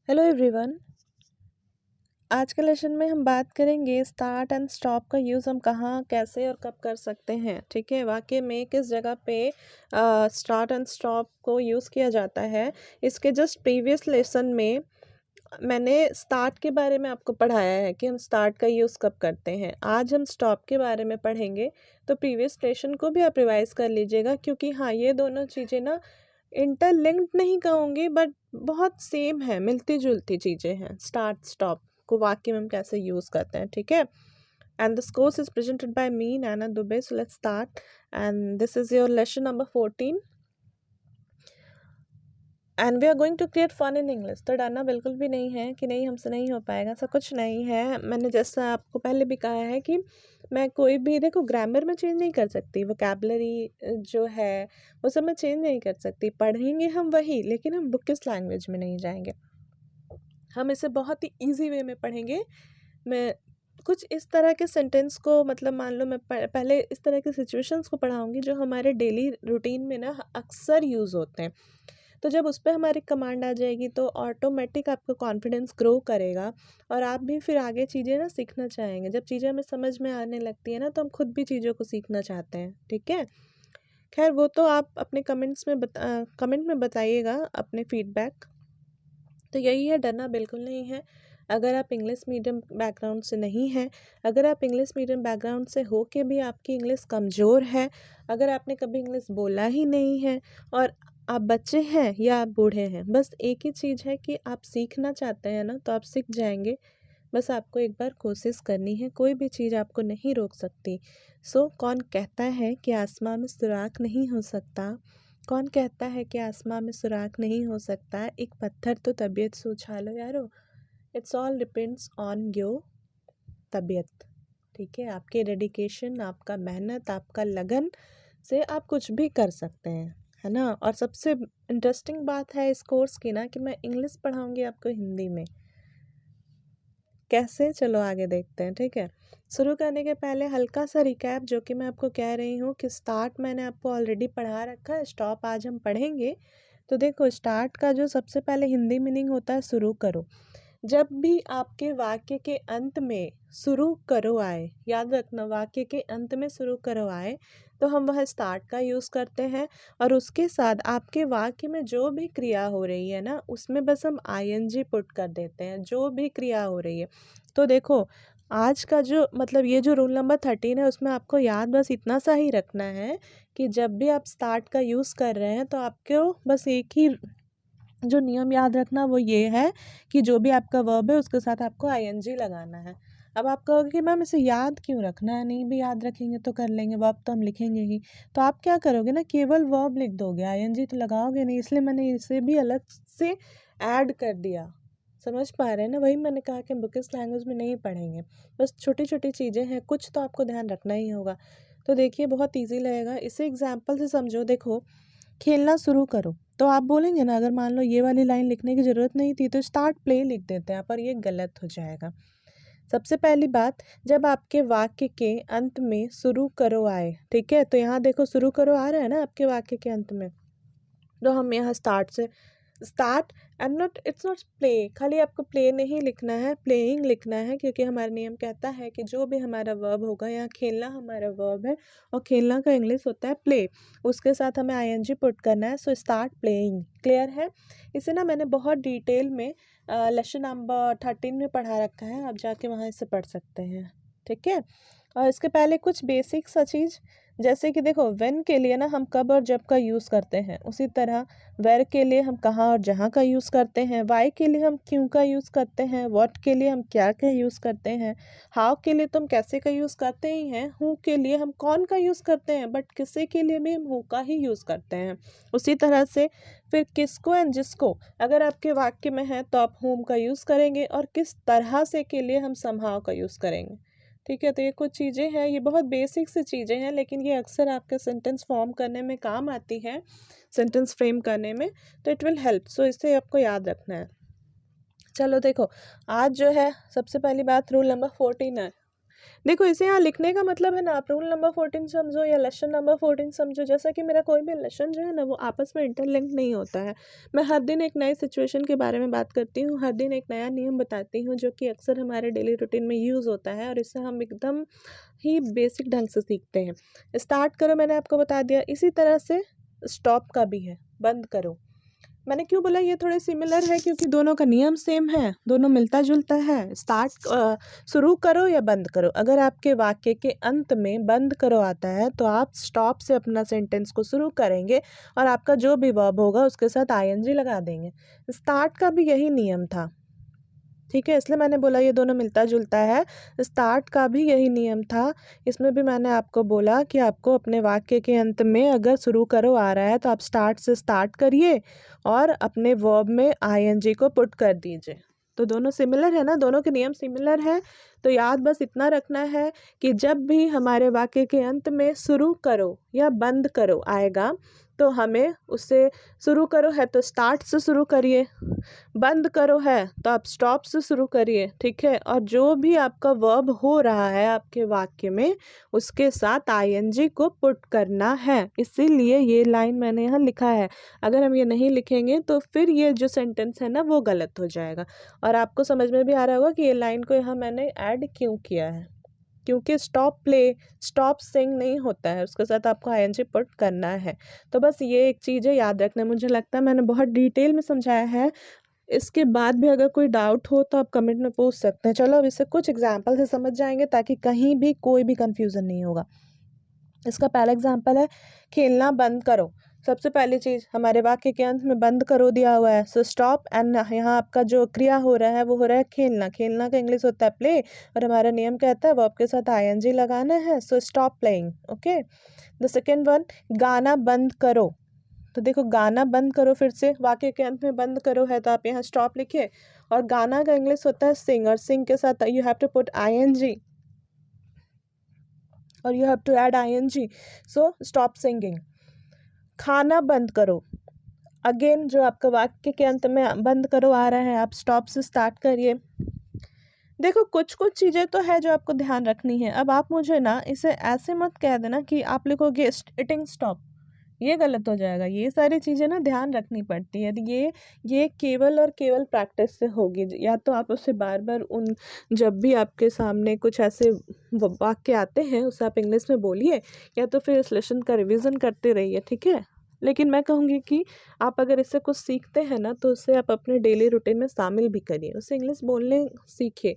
Hello everyone. आज के lesson में हम बात करेंगे स्टार्ट एंड स्टॉप का यूज़ हम कहाँ कैसे और कब कर सकते हैं। ठीक है, वाक्य में किस जगह पे स्टार्ट एंड स्टॉप को यूज़ किया जाता है। इसके जस्ट प्रीवियस लेसन में मैंने स्टार्ट के बारे में आपको पढ़ाया है कि हम स्टार्ट का यूज़ कब करते हैं। आज हम स्टॉप के बारे में पढ़ेंगे, तो प्रीवियस लेसन को भी आप रिवाइज कर लीजिएगा, क्योंकि हाँ, ये दोनों चीज़ें ना इंटरलिंक्ड नहीं कहूँगी, बट बहुत सेम है, मिलती जुलती चीज़ें हैं। स्टार्ट स्टॉप को वाक्य में हम कैसे यूज़ करते हैं। ठीक है, and this course is presented by me Naina Dubey. So let's start, and this is your lesson number 14 and we are going to create fun in English. तो डरना बिल्कुल भी नहीं है कि नहीं हमसे नहीं हो पाएगा, ऐसा कुछ नहीं है। मैंने जैसा आपको पहले भी कहा है कि मैं कोई भी, देखो, ग्रामर में चेंज नहीं कर सकती, वोकैबलरी जो है वो सब मैं चेंज नहीं कर सकती। पढ़ेंगे हम वही, लेकिन हम बुकिश लैंग्वेज में नहीं जाएंगे, हम इसे बहुत ही ईजी वे में पढ़ेंगे। मैं कुछ इस तरह के सेंटेंस को, मतलब मान लो मैं पहले इस तरह के सिचुएशंस को पढ़ाऊंगी जो हमारे डेली रूटीन में ना अक्सर यूज़ होते हैं। तो जब उस पर हमारी कमांड आ जाएगी तो ऑटोमेटिक आपका कॉन्फिडेंस ग्रो करेगा, और आप भी फिर आगे चीज़ें ना सीखना चाहेंगे। जब चीज़ें हमें समझ में आने लगती है ना, तो हम खुद भी चीज़ों को सीखना चाहते हैं। ठीक है, खैर वो तो आप अपने कमेंट में बताइएगा अपने फीडबैक। तो यही है, डरना बिल्कुल नहीं है। अगर आप इंग्लिश मीडियम बैकग्राउंड से नहीं हैं, अगर आप इंग्लिश मीडियम बैकग्राउंड से हो के भी आपकी इंग्लिश कमज़ोर है, अगर आपने कभी इंग्लिश बोला ही नहीं है, और आप बच्चे हैं या आप बूढ़े हैं, बस एक ही चीज़ है कि आप सीखना चाहते हैं ना, तो आप सीख जाएंगे। बस आपको एक बार कोशिश करनी है, कोई भी चीज़ आपको नहीं रोक सकती। कौन कहता है कि आसमां में सुराख नहीं हो सकता? कौन कहता है कि आसमां में सुराख नहीं हो सकता? एक पत्थर तो तबीयत से उछालो यारो। It's all depends on your तबीयत। ठीक है, आपके डेडिकेशन, आपका मेहनत, आपका लगन से आप कुछ भी कर सकते हैं, है ना। और सबसे इंटरेस्टिंग बात है इस कोर्स की ना, कि मैं इंग्लिश पढ़ाऊंगी आपको हिंदी में। कैसे, चलो आगे देखते हैं। ठीक है, शुरू करने के पहले हल्का सा रिकैप, जो कि मैं आपको कह रही हूँ कि स्टार्ट मैंने आपको ऑलरेडी पढ़ा रखा है, स्टॉप आज हम पढ़ेंगे। तो देखो, स्टार्ट का जो सबसे पहले हिंदी मीनिंग होता है शुरू करो। जब भी आपके वाक्य के अंत में शुरू करो आए, याद रखना, वाक्य के अंत में शुरू करो आए, तो हम वह स्टार्ट का यूज़ करते हैं। और उसके साथ आपके वाक्य में जो भी क्रिया हो रही है ना, उसमें बस हम आईएनजी पुट कर देते हैं, जो भी क्रिया हो रही है। तो देखो, आज का जो, मतलब ये जो रूल नंबर 13 है, उसमें आपको याद बस इतना सा ही रखना है कि जब भी आप स्टार्ट का यूज़ कर रहे हैं, तो आपको बस एक ही जो नियम याद रखना, वो ये है कि जो भी आपका वर्ब है उसके साथ आपको आईएनजी लगाना है। अब आप कहोगे कि मैम इसे याद क्यों रखना है, नहीं भी याद रखेंगे तो कर लेंगे, वर्ब तो हम लिखेंगे ही। तो आप क्या करोगे ना, केवल वर्ब लिख दोगे, आईएनजी तो लगाओगे नहीं, इसलिए मैंने इसे भी अलग से ऐड कर दिया। समझ पा रहे हैं ना, वही मैंने कहा कि बुकिश लैंग्वेज में नहीं पढ़ेंगे, बस छोटी छोटी चीज़ें हैं, कुछ तो आपको ध्यान रखना ही होगा। तो देखिए, बहुत ईजी लगेगा, इसे एग्जाम्पल से समझो। देखो, खेलना शुरू करो, तो आप बोलेंगे ना, अगर मान लो ये वाली लाइन लिखने की ज़रूरत नहीं थी तो स्टार्ट प्ले लिख देते हैं, पर ये गलत हो जाएगा। सबसे पहली बात, जब आपके वाक्य के अंत में शुरू करो आए, ठीक है, तो यहाँ देखो शुरू करो आ रहा है ना आपके वाक्य के अंत में, तो हम यहाँ स्टार्ट से, start and not, it's not play. खाली आपको प्ले नहीं लिखना है, प्लेइंग लिखना है, क्योंकि हमारा नियम कहता है कि जो भी हमारा वर्ब होगा, यहाँ खेलना हमारा वर्ब है, और खेलना का इंग्लिश होता है प्ले, उसके साथ हमें आईएनजी पुट करना है। सो स्टार्ट प्लेइंग, क्लियर है। इसे ना मैंने बहुत डिटेल में लेसन नंबर 13 में पढ़ा रखा है, आप जाके वहाँ इसे पढ़ सकते हैं। ठीक है, और इसके पहले कुछ बेसिक सा चीज़, जैसे कि देखो, व्हेन के लिए ना हम कब और जब का यूज़ करते हैं, उसी तरह वेयर के लिए हम कहाँ और जहाँ का यूज़ करते हैं, वाई के लिए हम क्यों का यूज़ करते हैं, व्हाट के लिए हम क्या का यूज़ करते हैं, हाउ के लिए तो हम कैसे का यूज़ करते ही हैं, हु के लिए हम कौन का यूज़ करते हैं, बट किसी के लिए भी हम हु का ही यूज़ करते हैं। उसी तरह से फिर किसको एंड जिसको, अगर आपके वाक्य में है तो आप हुम का यूज़ करेंगे, और किस तरह से के लिए हम समहाउ का यूज़ करेंगे। ठीक है, तो ये कुछ चीज़ें हैं, ये बहुत बेसिक सी चीज़ें हैं, लेकिन ये अक्सर आपके सेंटेंस फॉर्म करने में काम आती है, सेंटेंस फ्रेम करने में, तो इट विल हेल्प। सो इसे आपको याद रखना है। चलो देखो, आज जो है सबसे पहली बात रूल नंबर 14 है, देखो इसे यहाँ लिखने का मतलब है ना, आप रूल नंबर 14 समझो या लेसन नंबर 14 समझो, जैसा कि मेरा कोई भी लेसन जो है ना वो आपस में इंटरलिंक नहीं होता है। मैं हर दिन एक नई सिचुएशन के बारे में बात करती हूँ, हर दिन एक नया नियम बताती हूँ जो कि अक्सर हमारे डेली रूटीन में यूज़ होता है और इससे हम एकदम ही बेसिक ढंग से सीखते हैं। स्टार्ट करो मैंने आपको बता दिया, इसी तरह से स्टॉप का भी है, बंद करो। मैंने क्यों बोला ये थोड़े सिमिलर है, क्योंकि दोनों का नियम सेम है, दोनों मिलता जुलता है। शुरू करो या बंद करो, अगर आपके वाक्य के अंत में बंद करो आता है तो आप स्टॉप से अपना सेंटेंस को शुरू करेंगे और आपका जो भी वर्ब होगा उसके साथ आईएनजी लगा देंगे। स्टार्ट का भी यही नियम था, ठीक है, इसलिए मैंने बोला ये दोनों मिलता जुलता है। स्टार्ट का भी यही नियम था, इसमें भी मैंने आपको बोला कि आपको अपने वाक्य के अंत में अगर शुरू करो आ रहा है तो आप स्टार्ट से स्टार्ट करिए और अपने वर्ब में आईएनजी को पुट कर दीजिए। तो दोनों सिमिलर है ना, दोनों के नियम सिमिलर है। तो याद बस इतना रखना है कि जब भी हमारे वाक्य के अंत में शुरू करो या बंद करो आएगा तो हमें उससे, शुरू करो है तो स्टार्ट से शुरू करिए, बंद करो है तो आप स्टॉप से शुरू करिए, ठीक है। और जो भी आपका वर्ब हो रहा है आपके वाक्य में उसके साथ आईएनजी को पुट करना है, इसीलिए ये लाइन मैंने यहाँ लिखा है। अगर हम ये नहीं लिखेंगे तो फिर ये जो सेंटेंस है ना वो गलत हो जाएगा। और आपको समझ में भी आ रहा होगा कि ये लाइन को यहाँ मैंने ऐड क्यों किया है, क्योंकि स्टॉप प्ले, स्टॉप सिंग नहीं होता है, उसके साथ आपको आईएनजी पुट करना है। तो बस ये एक चीज़ है याद रखना। मुझे लगता है मैंने बहुत डिटेल में समझाया है, इसके बाद भी अगर कोई डाउट हो तो आप कमेंट में पूछ सकते हैं। चलो अब इससे कुछ एग्जाम्पल से समझ जाएंगे ताकि कहीं भी कोई भी कंफ्यूजन नहीं होगा। इसका पहला एग्जाम्पल है खेलना बंद करो। सबसे पहली चीज़ हमारे वाक्य के अंत में बंद करो दिया हुआ है, सो स्टॉप, एंड यहाँ आपका जो क्रिया हो रहा है वो हो रहा है खेलना। खेलना का इंग्लिश होता है प्ले और हमारा नियम कहता है वर्ब के साथ आईएनजी लगाना है, so stop playing. Okay, the second one, गाना बंद करो। तो देखो गाना बंद करो, फिर से वाक्य के अंत में बंद करो है तो आप यहाँ स्टॉप लिखिए, और गाना का इंग्लिश होता है सिंग, और सिंग के साथ you have to put ING और you have to add ING, so stop singing. खाना बंद करो, अगेन जो आपका वाक्य के अंत में बंद करो आ रहा है आप स्टॉप से स्टार्ट करिए। देखो कुछ कुछ चीज़ें तो है जो आपको ध्यान रखनी है। अब आप मुझे ना इसे ऐसे मत कह देना कि आप लिखोगे इटिंग स्टॉप, ये गलत हो जाएगा। ये सारी चीज़ें ना ध्यान रखनी पड़ती है। ये केवल और केवल प्रैक्टिस से होगी। या तो आप उससे बार बार उन, जब भी आपके सामने कुछ ऐसे वाक्य आते हैं उसे आप इंग्लिश में बोलिए, या तो फिर इस लेसन का रिवीजन करते रहिए, ठीक है। लेकिन मैं कहूँगी कि आप अगर इससे कुछ सीखते हैं ना तो उसे आप अपने डेली रूटीन में शामिल भी करिए, उससे इंग्लिश बोलने सीखिए,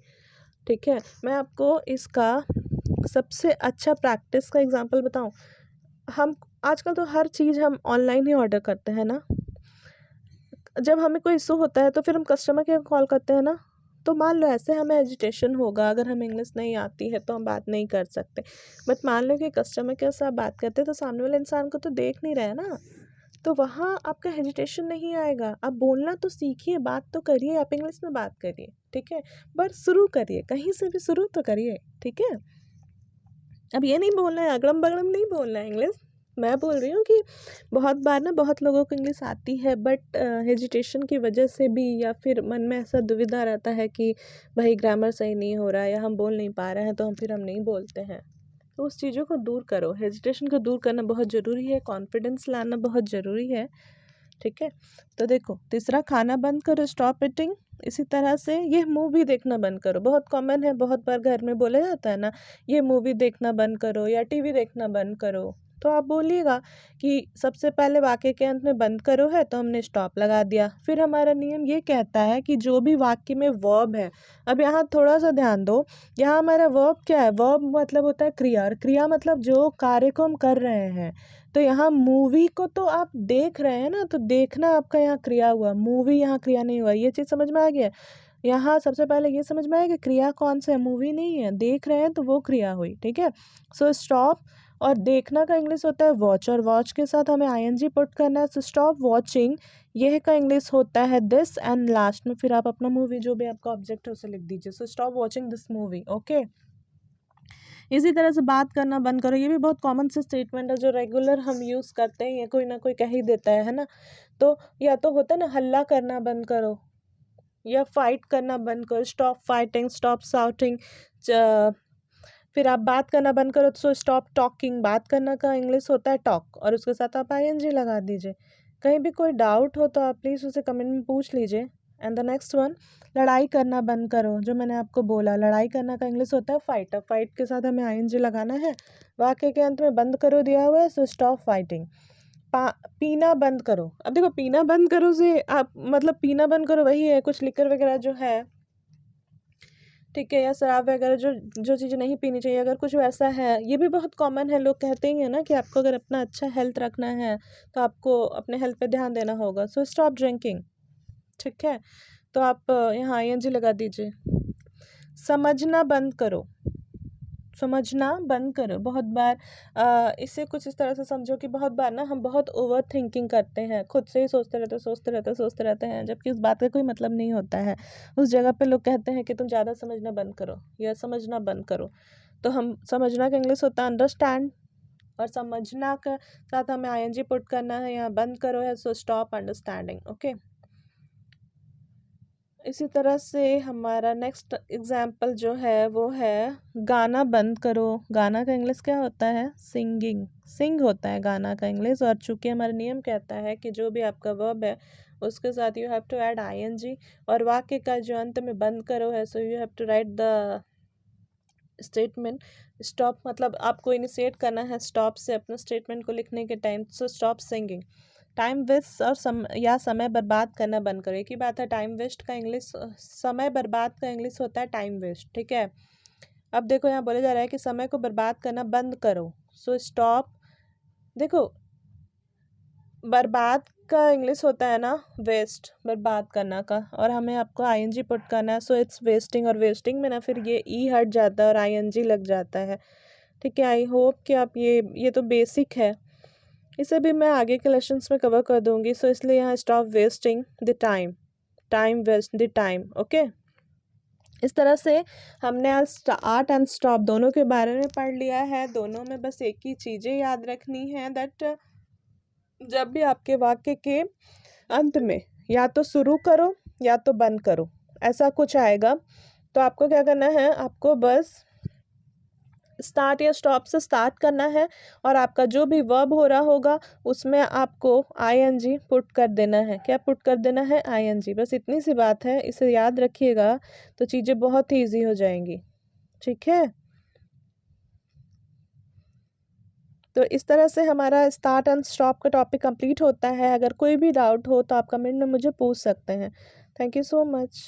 ठीक है। मैं आपको इसका सबसे अच्छा प्रैक्टिस का एग्जांपल बताऊं। हम आजकल तो हर चीज़ हम ऑनलाइन ही ऑर्डर करते हैं ना। जब हमें कोई इशू होता है तो फिर हम कस्टमर केयर कॉल करते हैं ना। तो मान लो ऐसे हमें एजिटेशन होगा, अगर हमें इंग्लिश नहीं आती है तो हम बात नहीं कर सकते, बट मान लो कि कस्टमर केयर से आप बात करते हैं तो सामने वाले इंसान को तो देख नहीं रहे ना, तो वहाँ आपका हेजिटेशन नहीं आएगा। आप बोलना तो सीखिए, बात तो करिए, आप इंग्लिश में बात करिए, ठीक है। पर शुरू करिए, कहीं से भी शुरू तो करिए, ठीक है। अब ये नहीं बोलना है, अगड़म बगड़म नहीं बोलना है इंग्लिश। मैं बोल रही हूँ कि बहुत बार ना बहुत लोगों को इंग्लिश आती है बट हेजिटेशन की वजह से भी, या फिर मन में ऐसा दुविधा रहता है कि भाई ग्रामर सही नहीं हो रहा है या हम बोल नहीं पा रहे हैं तो हम नहीं बोलते हैं। तो उस चीज़ों को दूर करो, हेजिटेशन को दूर करना बहुत ज़रूरी है, कॉन्फिडेंस लाना बहुत ज़रूरी है, ठीक है। तो देखो तीसरा, खाना बंद करो, स्टॉप ईटिंग। इसी तरह से ये मूवी देखना बंद करो, बहुत कॉमन है, बहुत बार घर में बोला जाता है ना, ये मूवी देखना बंद करो या टीवी देखना बंद करो। तो आप बोलिएगा कि सबसे पहले वाक्य के अंत में बंद करो है तो हमने स्टॉप लगा दिया। फिर हमारा नियम ये कहता है कि जो भी वाक्य में वर्ब है, अब यहाँ थोड़ा सा ध्यान दो, यहाँ हमारा वर्ब क्या है, वर्ब मतलब होता है क्रिया, और क्रिया मतलब जो कार्य को हम कर रहे हैं। तो यहाँ मूवी को तो आप देख रहे हैं ना, तो देखना आपका यहाँ क्रिया हुआ, मूवी यहाँ क्रिया नहीं हुआ। ये चीज़ समझ में आ गया। यहाँ सबसे पहले ये समझ में आया कि क्रिया कौन सा है, मूवी नहीं है, देख रहे हैं तो वो क्रिया हुई, ठीक है। सो स्टॉप, और देखना का इंग्लिश होता है वॉच, और वॉच के साथ हमें आईएनजी पुट करना है, सो स्टॉप वॉचिंग। यह का इंग्लिश होता है दिस, एंड लास्ट में फिर आप अपना मूवी जो भी आपका ऑब्जेक्ट है उसे लिख दीजिए, so stop watching this movie. Okay, इसी तरह से बात करना बंद करो, ये भी बहुत कॉमन से स्टेटमेंट है जो रेगुलर हम यूज़ करते हैं, ये कोई ना कोई कह ही देता है ना। तो या तो होता है ना हल्ला करना बंद करो, या फाइट करना बंद करो, स्टॉप फाइटिंग, स्टॉप शाउटिंग, फिर आप बात करना बंद करो तो स्टॉप टॉकिंग, बात करना का इंग्लिश होता है टॉक, और उसके साथ आप आईएनजी लगा दीजिए। कहीं भी कोई डाउट हो तो आप प्लीज़ उसे कमेंट में पूछ लीजिए। एंड द नेक्स्ट वन, लड़ाई करना बंद करो। जो मैंने आपको बोला, लड़ाई करना का इंग्लिश होता है फाइट। अब फाइट के साथ हमें आईएनजी लगाना है। वाक्य के अंत में बंद करो दिया हुआ है, सो स्टॉप फाइटिंग। पीना बंद करो। अब देखो पीना बंद करो से आप मतलब पीना बंद करो वही है, कुछ लिकर वगैरह जो है, ठीक है, या शराब वगैरह जो जो चीज़ें नहीं पीनी चाहिए, अगर कुछ वैसा है, ये भी बहुत कॉमन है, लोग कहते ही हैं ना कि आपको अगर अपना अच्छा हेल्थ रखना है तो आपको अपने हेल्थ पे ध्यान देना होगा। सो स्टॉप ड्रिंकिंग, ठीक है। तो आप यहाँ आईएनजी लगा दीजिए। समझना बंद करो, समझना बंद करो। बहुत बार इसे कुछ इस तरह से समझो कि बहुत बार ना हम बहुत ओवर थिंकिंग करते हैं, खुद से ही सोचते रहते हैं, जबकि उस बात का कोई मतलब नहीं होता है। उस जगह पे लोग कहते हैं कि तुम ज़्यादा समझना बंद करो या समझना बंद करो। तो हम समझना का इंग्लिश होता है अंडरस्टैंड, और समझना का साथ हमें आईएनजी पुट करना है, यहाँ बंद करो है, सो स्टॉप अंडरस्टैंडिंग। ओके, इसी तरह से हमारा नेक्स्ट एग्जाम्पल जो है वो है गाना बंद करो। गाना का इंग्लिश क्या होता है? सिंगिंग, सिंग होता है गाना का इंग्लिश। और चूंकि हमारा नियम कहता है कि जो भी आपका वर्ब है उसके साथ you have to add ING, और वाक्य का जो अंत में बंद करो है, so you have to write the statement stop, मतलब आपको इनिशिएट करना है स्टॉप से अपने स्टेटमेंट को लिखने के time. So stop singing. Time waste और समय बर्बाद करना बंद करो। एक ही बात है, टाइम वेस्ट का इंग्लिश, समय बर्बाद का इंग्लिश होता है टाइम वेस्ट, ठीक है। अब देखो यहाँ बोला जा रहा है कि समय को बर्बाद करना बंद करो, सो स्टॉप। देखो बर्बाद का इंग्लिश होता है ना वेस्ट, बर्बाद करना का, और हमें आपको आईएनजी पुट करना है, सो इट्स वेस्टिंग, और वेस्टिंग में ना फिर ये ई हट जाता है और आईएनजी लग जाता है, ठीक है। आई होप कि आप ये तो बेसिक है, इसे भी मैं आगे के लेसन्स में कवर कर दूंगी। सो इसलिए यहाँ stop wasting the time, time waste the time. Okay, इस तरह से हमने आज स्टार्ट एंड स्टॉप दोनों के बारे में पढ़ लिया है। दोनों में बस एक ही चीज़ें याद रखनी है, दैट जब भी आपके वाक्य के अंत में या तो शुरू करो या तो बंद करो, ऐसा कुछ आएगा, तो आपको क्या करना है, आपको बस स्टार्ट या स्टॉप से स्टार्ट करना है, और आपका जो भी वर्ब हो रहा होगा उसमें आपको आईएनजी पुट कर देना है। क्या पुट कर देना है? आईएनजी। बस इतनी सी बात है, इसे याद रखिएगा तो चीज़ें बहुत ही ईजी हो जाएंगी, ठीक है। तो इस तरह से हमारा स्टार्ट एंड स्टॉप का टॉपिक कंप्लीट होता है। अगर कोई भी डाउट हो तो आप कमेंट में मुझे पूछ सकते हैं। Thank you so much.